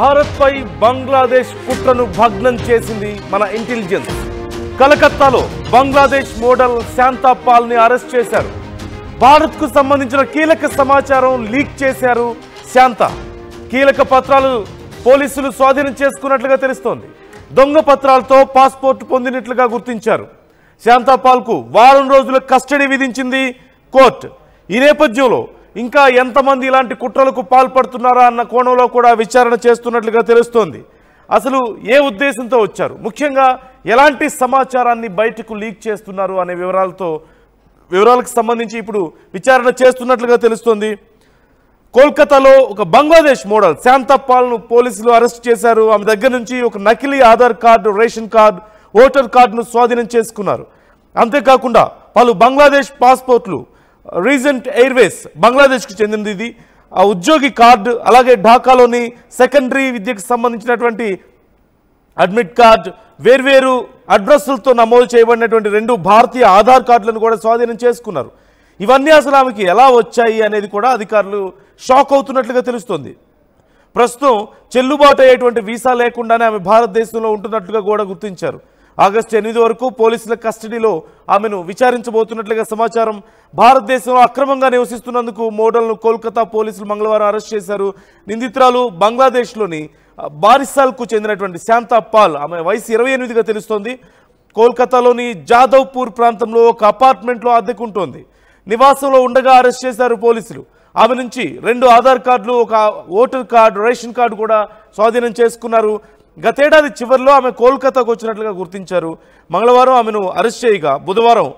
భారత్ పై బంగ్లాదేశ్ కుట్రను భగ్నం చేసింది మన ఇంటెలిజెన్స్. కలకత్తాలో బంగ్లాదేశ్ మోడల్ శాంతా పాల్ ని అరెస్ట్ చేశారు. భారత్ కు సంబంధించిన కీలక సమాచారం లీక్ చేశారు శాంతా. కీలక పత్రాలు పోలీసులు స్వాధీనం చేసుకున్నట్లుగా తెలుస్తోంది. దొంగ పత్రాలతో పాస్పోర్ట్ పొందినట్లుగా గుర్తించారు. శాంతా పాల్ కు వారం రోజుల కస్టడీ విధించింది కోర్టు. ఈ నేపథ్యంలో ఇంకా ఎంతమంది ఇలాంటి కుట్రలకు పాల్పడుతున్నారా అన్న కోణంలో కూడా విచారణ చేస్తున్నట్లుగా తెలుస్తోంది. అసలు ఏ ఉద్దేశంతో వచ్చారు, ముఖ్యంగా ఎలాంటి సమాచారాన్ని బయటకు లీక్ చేస్తున్నారు అనే వివరాలకు సంబంధించి ఇప్పుడు విచారణ చేస్తున్నట్లుగా తెలుస్తోంది. కోల్కతాలో ఒక బంగ్లాదేశ్ మోడల్ శాంతా పాల్ను పోలీసులు అరెస్ట్ చేశారు. ఆమె దగ్గర నుంచి ఒక నకిలీ Aadhaar card, ration card, voter కార్డును స్వాధీనం చేసుకున్నారు. అంతేకాకుండా పలు బంగ్లాదేశ్ పాస్పోర్ట్లు, రీజెంట్ ఎయిర్వేస్ బంగ్లాదేశ్కు చెందినది ఇది, ఆ ఉద్యోగి కార్డు, అలాగే ఢాకాలోని సెకండరీ విద్యకు సంబంధించినటువంటి అడ్మిట్ కార్డు, వేర్వేరు అడ్రస్లతో నమోదు చేయబడినటువంటి 2 భారతీయ ఆధార్ కార్డులను కూడా స్వాధీనం చేసుకున్నారు. ఇవన్నీ అసలు ఆమెకి ఎలా వచ్చాయి అనేది కూడా అధికారులు షాక్ అవుతున్నట్లుగా తెలుస్తోంది. ప్రస్తుతం చెల్లుబాటు అయ్యేటువంటి వీసా లేకుండానే ఆమె భారతదేశంలో ఉంటున్నట్లుగా కూడా గుర్తించారు. ఆగస్టు 8 వరకు పోలీసుల కస్టడీలో ఆమెను విచారించబోతున్నట్లుగా సమాచారం. భారతదేశంలో అక్రమంగా నివసిస్తున్నందుకు మోడల్ను కోల్కతా పోలీసులు మంగళవారం అరెస్ట్ చేశారు. నిందితురాలు బంగ్లాదేశ్లోని బారిసాల్కు చెందినటువంటి శాంతా పాల్. ఆమె వయసు 28గా తెలుస్తోంది. కోల్కతాలోని జాదవ్పూర్ ప్రాంతంలో ఒక అపార్ట్మెంట్లో అద్దెకుంటోంది. నివాసంలో ఉండగా అరెస్ట్ చేశారు పోలీసులు. ఆమె నుంచి 2 ఆధార్ కార్డులు, ఒక ఓటర్ కార్డు, రేషన్ కార్డు కూడా స్వాధీనం చేసుకున్నారు. గతేడాది చివరిలో ఆమె కోల్కతాకు వచ్చినట్లుగా గుర్తించారు. మంగళవారం ఆమెను అరెస్ట్ చేయగా బుధవారం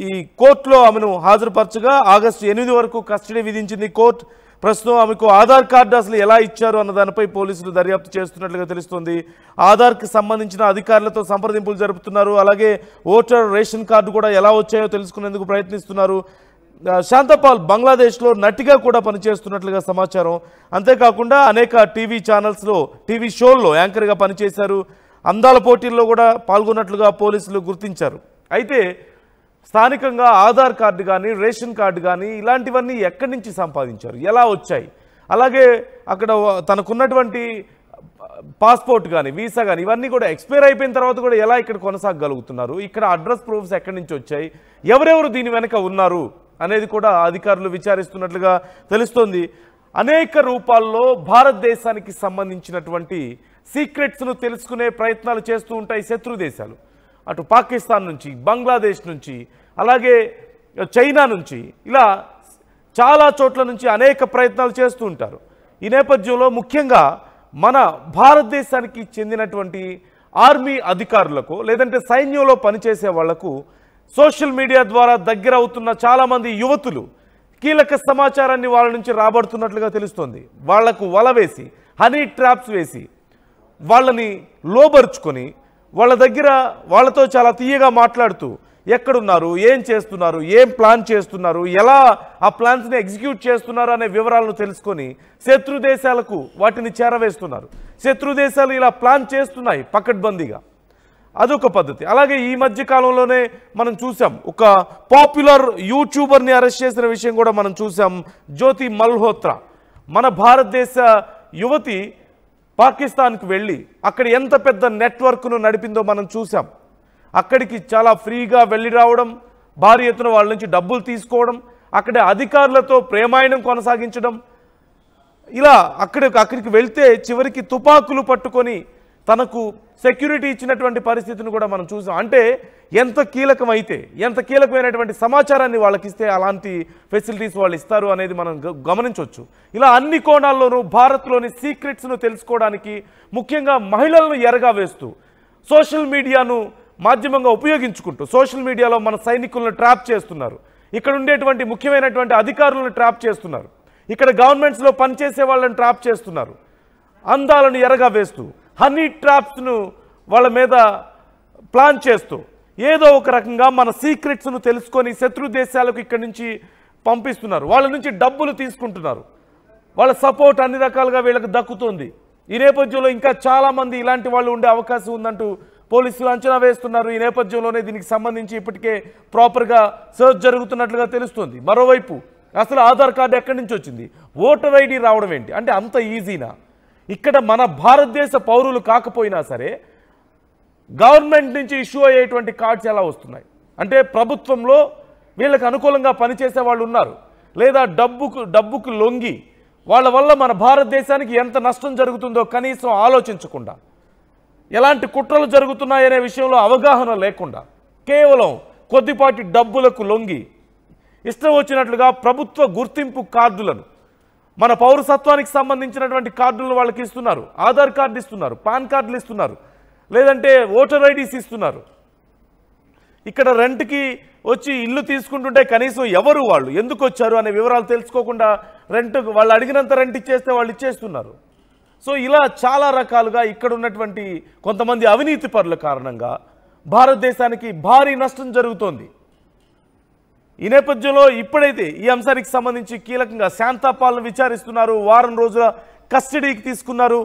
ఈ కోర్టులో ఆమెను హాజరుపరచగా ఆగస్టు 8 వరకు కస్టడీ విధించింది కోర్టు. ప్రస్తుతం ఆమెకు ఆధార్ కార్డు అసలు ఎలా ఇచ్చారు అన్న దానిపై పోలీసులు దర్యాప్తు చేస్తున్నట్లుగా తెలుస్తోంది. ఆధార్కి సంబంధించిన అధికారులతో సంప్రదింపులు జరుపుతున్నారు. అలాగే ఓటర్, రేషన్ కార్డు కూడా ఎలా వచ్చాయో తెలుసుకునేందుకు ప్రయత్నిస్తున్నారు. శాంతా పాల్ బంగ్లాదేశ్లో నటిగా కూడా పనిచేస్తున్నట్లుగా సమాచారం. అంతేకాకుండా అనేక టీవీ ఛానల్స్లో, టీవీ షోల్లో యాంకర్గా పనిచేశారు. అందాల పోటీల్లో కూడా పాల్గొన్నట్లుగా పోలీసులు గుర్తించారు. అయితే స్థానికంగా ఆధార్ కార్డు కానీ, రేషన్ కార్డు కానీ ఇలాంటివన్నీ ఎక్కడి నుంచి సంపాదించారు, ఎలా వచ్చాయి, అలాగే అక్కడ తనకున్నటువంటి పాస్పోర్ట్ కానీ, వీసా కానీ ఇవన్నీ కూడా ఎక్స్పైర్ అయిపోయిన తర్వాత కూడా ఎలా ఇక్కడ కొనసాగలుగుతున్నారు, ఇక్కడ అడ్రస్ ప్రూఫ్స్ ఎక్కడి నుంచి వచ్చాయి, ఎవరెవరు దీని వెనక ఉన్నారు అనేది కూడా అధికారులు విచారిస్తున్నట్లుగా తెలుస్తోంది. అనేక రూపాల్లో భారతదేశానికి సంబంధించినటువంటి సీక్రెట్స్ను తెలుసుకునే ప్రయత్నాలు చేస్తూ ఉంటాయి శత్రు దేశాలు. అటు పాకిస్తాన్ నుంచి, బంగ్లాదేశ్ నుంచి, అలాగే చైనా నుంచి, ఇలా చాలా చోట్ల నుంచి అనేక ప్రయత్నాలు చేస్తూ ఉంటారు. ఈ నేపథ్యంలో ముఖ్యంగా మన భారతదేశానికి చెందినటువంటి ఆర్మీ అధికారులకు, లేదంటే సైన్యంలో పనిచేసే వాళ్లకు సోషల్ మీడియా ద్వారా దగ్గర అవుతున్న చాలామంది యువతులు కీలక సమాచారాన్ని వాళ్ళ నుంచి రాబడుతున్నట్లుగా తెలుస్తోంది. వాళ్లకు వల వేసి, హనీ ట్రాప్స్ వేసి, వాళ్ళని లోబరుచుకొని వాళ్ళ దగ్గర వాళ్ళతో చాలా తీయగా మాట్లాడుతూ ఎక్కడున్నారు, ఏం చేస్తున్నారు, ఏం ప్లాన్ చేస్తున్నారు, ఎలా ఆ ప్లాన్స్ని ఎగ్జిక్యూట్ చేస్తున్నారు అనే వివరాలను తెలుసుకొని శత్రు దేశాలకు వాటిని చేరవేస్తున్నారు. శత్రు దేశాలు ఇలా ప్లాన్ చేస్తున్నాయి పకడ్బందీగా, అదొక పద్ధతి. అలాగే ఈ మధ్య కాలంలోనే మనం చూసాం, ఒక పాపులర్ యూట్యూబర్ని అరెస్ట్ చేసిన విషయం కూడా మనం చూసాం. జ్యోతి మల్హోత్రా, మన భారతదేశ యువతి పాకిస్తాన్కు వెళ్ళి అక్కడ ఎంత పెద్ద నెట్వర్క్ను నడిపిందో మనం చూసాం. అక్కడికి చాలా ఫ్రీగా వెళ్ళి రావడం, భారీ ఎత్తున వాళ్ళ నుంచి డబ్బులు తీసుకోవడం, అక్కడ అధికారులతో ప్రేమాయణం కొనసాగించడం, ఇలా అక్కడికి వెళ్తే చివరికి తుపాకులు పట్టుకొని తనకు సెక్యూరిటీ ఇచ్చినటువంటి పరిస్థితిని కూడా మనం చూసాం. అంటే ఎంత కీలకమైనటువంటి సమాచారాన్ని వాళ్ళకి ఇస్తే అలాంటి ఫెసిలిటీస్ వాళ్ళు ఇస్తారు అనేది మనం గమనించవచ్చు. ఇలా అన్ని కోణాల్లోనూ భారత్లోని సీక్రెట్స్ను తెలుసుకోవడానికి, ముఖ్యంగా మహిళలను ఎరగా వేస్తూ సోషల్ మీడియాను మాధ్యమంగా ఉపయోగించుకుంటూ సోషల్ మీడియాలో మన సైనికులను ట్రాప్ చేస్తున్నారు. ఇక్కడ ఉండేటువంటి ముఖ్యమైనటువంటి అధికారులను ట్రాప్ చేస్తున్నారు. ఇక్కడ గవర్నమెంట్స్లో పనిచేసే వాళ్ళని ట్రాప్ చేస్తున్నారు. అందాలను ఎరగా వేస్తూ హనీ ట్రాప్స్ను వాళ్ళ మీద ప్లాన్ చేస్తూ ఏదో ఒక రకంగా మన సీక్రెట్స్ను తెలుసుకొని శత్రు దేశాలకు ఇక్కడి నుంచి పంపిస్తున్నారు. వాళ్ళ నుంచి డబ్బులు తీసుకుంటున్నారు. వాళ్ళ సపోర్ట్ అన్ని రకాలుగా వీళ్ళకి దక్కుతుంది. ఈ నేపథ్యంలో ఇంకా చాలామంది ఇలాంటి వాళ్ళు ఉండే అవకాశం ఉందంటూ పోలీసులు అంచనా వేస్తున్నారు. ఈ నేపథ్యంలోనే దీనికి సంబంధించి ఇప్పటికే ప్రాపర్గా సర్చ్ జరుగుతున్నట్లుగా తెలుస్తుంది. మరోవైపు అసలు ఆధార్ కార్డు ఎక్కడి నుంచి వచ్చింది, ఓటర్ ఐడి రావడం ఏంటి, అంటే అంత ఈజీనా? ఇక్కడ మన భారతదేశ పౌరులు కాకపోయినా సరే గవర్నమెంట్ నుంచి ఇష్యూ అయ్యేటువంటి కార్డ్స్ ఎలా వస్తున్నాయి అంటే ప్రభుత్వంలో వీళ్ళకి అనుకూలంగా పనిచేసే వాళ్ళు ఉన్నారు లేదా డబ్బుకు లొంగి వాళ్ళ వల్ల మన భారతదేశానికి ఎంత నష్టం జరుగుతుందో కనీసం ఆలోచించకుండా ఎలాంటి కుట్రలు జరుగుతున్నాయనే విషయంలో అవగాహన లేకుండా కేవలం కొద్దిపాటి డబ్బులకు లొంగి ఇష్టం వచ్చినట్లుగా ప్రభుత్వ గుర్తింపు కార్డులను మన పౌరసత్వానికి సంబంధించినటువంటి కార్డులను వాళ్ళకి ఇస్తున్నారు ఆధార్ కార్డు ఇస్తున్నారు పాన్ కార్డులు ఇస్తున్నారు లేదంటే ఓటర్ ఐడీస్ ఇస్తున్నారు ఇక్కడ రెంట్కి వచ్చి ఇల్లు తీసుకుంటుంటే కనీసం ఎవరు వాళ్ళు ఎందుకు వచ్చారు అనే వివరాలు తెలుసుకోకుండా వాళ్ళు అడిగినంత రెంట్ ఇచ్చేస్తే వాళ్ళు ఇచ్చేస్తున్నారు సో ఇలా చాలా రకాలుగా ఇక్కడ ఉన్నటువంటి కొంతమంది అవినీతి పరుల కారణంగా భారతదేశానికి భారీ నష్టం జరుగుతోంది ఈ నేపథ్యంలో ఇప్పుడైతే ఈ అంశానికి సంబంధించి కీలకంగా శాంతాపాల్ను విచారిస్తున్నారు వారం రోజుల కస్టడీకి తీసుకున్నారు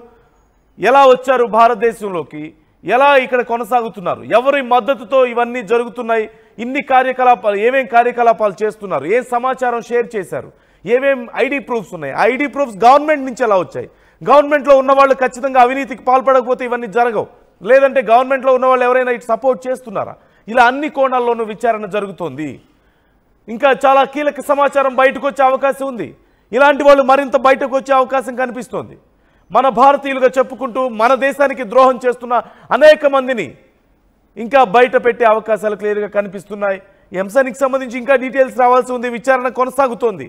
ఎలా వచ్చారు భారతదేశంలోకి ఎలా ఇక్కడ కొనసాగుతున్నారు ఎవరి మద్దతుతో ఇవన్నీ జరుగుతున్నాయి ఇన్ని కార్యకలాపాలు ఏమేం కార్యకలాపాలు చేస్తున్నారు ఏ సమాచారం షేర్ చేశారు ఏమేం ఐడి ప్రూఫ్స్ ఉన్నాయి ఐడి ప్రూఫ్స్ గవర్నమెంట్ నుంచి ఎలా వచ్చాయి గవర్నమెంట్లో ఉన్న వాళ్ళు ఖచ్చితంగా అవినీతికి పాల్పడకపోతే ఇవన్నీ జరగవు లేదంటే గవర్నమెంట్లో ఉన్న వాళ్ళు ఎవరైనా ఇటు సపోర్ట్ చేస్తున్నారా ఇలా అన్ని కోణాల్లోనూ విచారణ జరుగుతోంది ఇంకా చాలా కీలక సమాచారం బయటకు వచ్చే అవకాశం ఉంది ఇలాంటి వాళ్ళు మరింత బయటకు వచ్చే అవకాశం కనిపిస్తోంది మన భారతీయులుగా చెప్పుకుంటూ మన దేశానికి ద్రోహం చేస్తున్న అనేక మందిని ఇంకా బయట పెట్టే అవకాశాలు క్లియర్గా కనిపిస్తున్నాయి ఈ అంశానికి సంబంధించి ఇంకా డీటెయిల్స్ రావాల్సి ఉంది విచారణ కొనసాగుతోంది